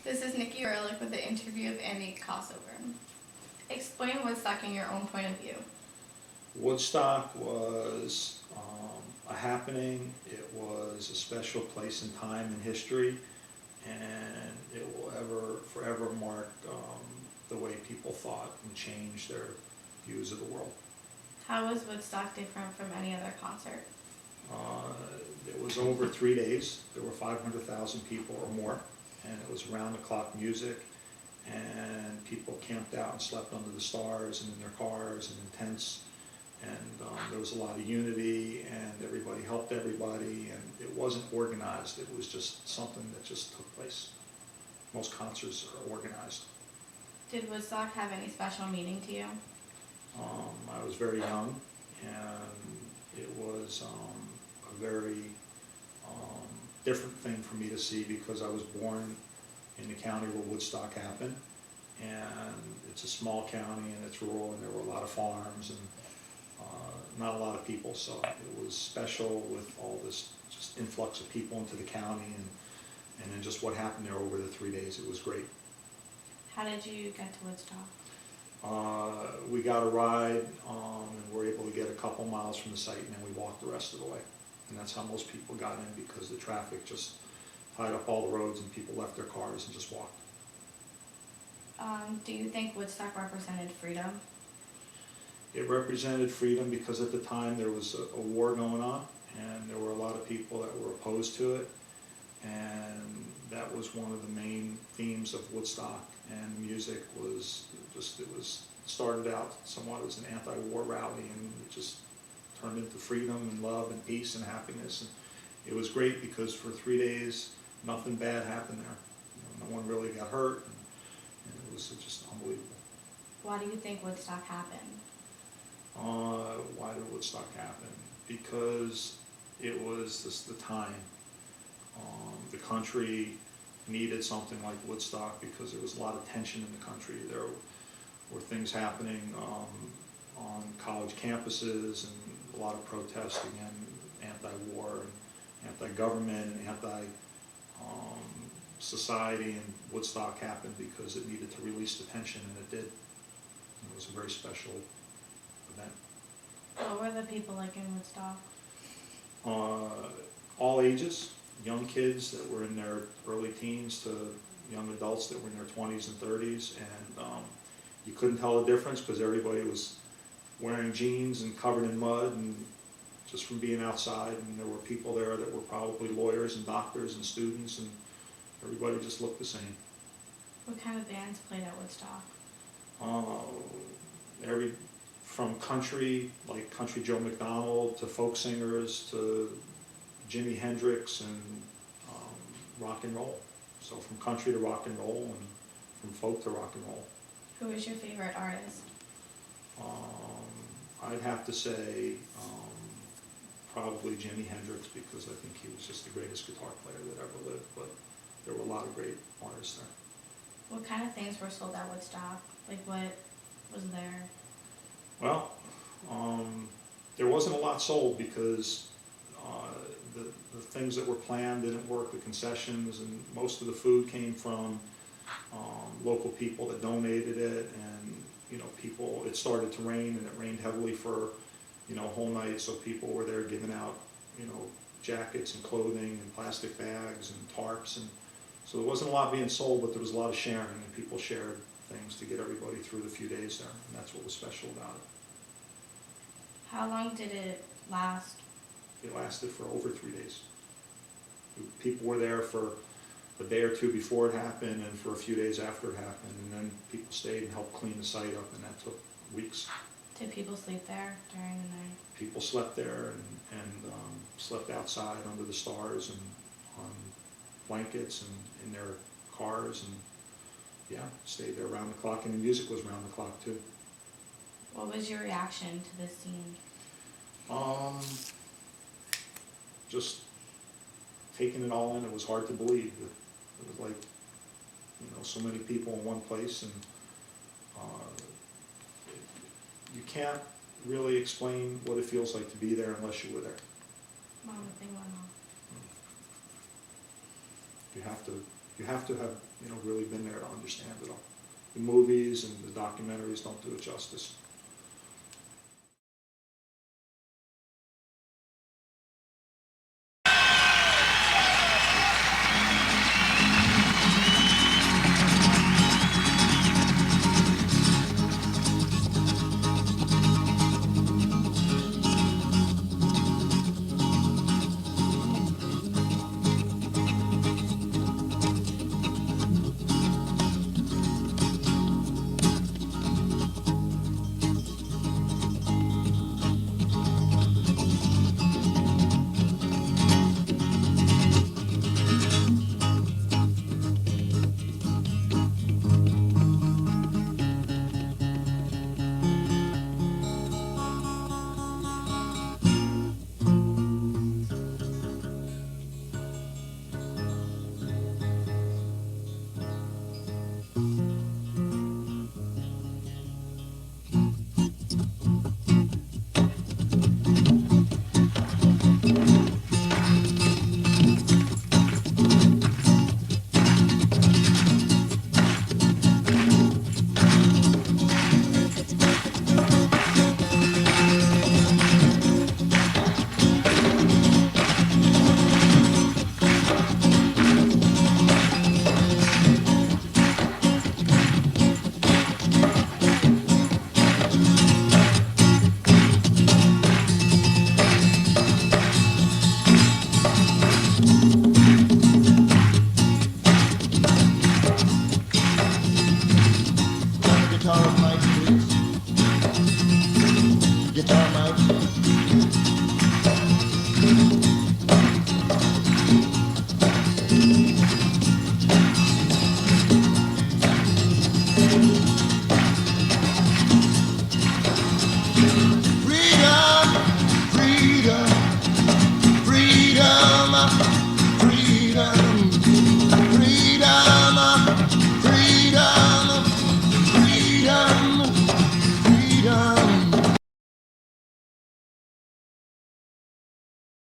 This is Nikki Ehrlich with the interview of Andy Crossover. Explain Woodstock in your own point of view. Woodstock was a happening. It was a special place in time in history, and it will forever mark the way people thought and change their views of the world. How was Woodstock different from any other concert? It was over 3 days. There were 500,000 people or more, and it was round-the-clock music, and people camped out and slept under the stars and in their cars and in tents, and there was a lot of unity, and everybody helped everybody, and it wasn't organized. It was just something that just took place. Most concerts are organized. Did Woodstock have any special meaning to you? I was very young, and it was a very different thing for me to see because I was born in the county where Woodstock happened, and it's a small county and it's rural, and there were a lot of farms and not a lot of people, so it was special with all this just influx of people into the county, and then just what happened there over the 3 days. It was great. How did you get to Woodstock? We got a ride and were able to get a couple miles from the site, and then we walked the rest of the way. And that's how most people got in, because the traffic just tied up all the roads and people left their cars and just walked. Do you think Woodstock represented freedom? It represented freedom because at the time there was a war going on, and there were a lot of people that were opposed to it, and that was one of the main themes of Woodstock. And music was just, it started out somewhat as an anti-war rally, and it just turned into freedom and love and peace and happiness. And it was great because for 3 days nothing bad happened there. No one really got hurt, and it was just unbelievable. Why do you think Woodstock happened? Why did Woodstock happen? Because it was just the time. The country needed something like Woodstock because there was a lot of tension in the country. There were things happening on college campuses, and a lot of protests, again, anti-war and anti-government and anti-society, and Woodstock happened because it needed to release the tension, and it did. And it was a very special event. What were the people like in Woodstock? All ages. Young kids that were in their early teens to young adults that were in their 20s and 30s, and you couldn't tell the difference because everybody was wearing jeans and covered in mud, and just from being outside, and there were people there that were probably lawyers and doctors and students, and everybody just looked the same. What kind of bands played at Woodstock? From country, like Country Joe McDonald, to folk singers, to Jimi Hendrix, and rock and roll. So from country to rock and roll, and from folk to rock and roll. Who is your favorite artist? I'd have to say probably Jimi Hendrix, because I think he was just the greatest guitar player that ever lived, but there were a lot of great artists there. What kind of things were sold at Woodstock? Like, what was there? Well, there wasn't a lot sold because the things that were planned didn't work, the concessions, and most of the food came from local people that donated it, and people, it started to rain, and it rained heavily for a whole night, so people were there giving out jackets and clothing and plastic bags and tarps, and so there wasn't a lot being sold, but there was a lot of sharing, and people shared things to get everybody through the few days there, and that's what was special about it. How long did it last? It lasted for over 3 days. People were there for a day or two before it happened, and for a few days after it happened, and then people stayed and helped clean the site up, and that took weeks. Did people sleep there during the night? People slept there and slept outside under the stars and on blankets and in their cars, and stayed there around the clock, and the music was around the clock too. What was your reaction to this scene? Just taking it all in. It was hard to believe. It was like, so many people in one place, and you can't really explain what it feels like to be there unless you were there. Mom, the thing went off. You have to you have to have, you know, really been there to understand it all. The movies and the documentaries don't do it justice.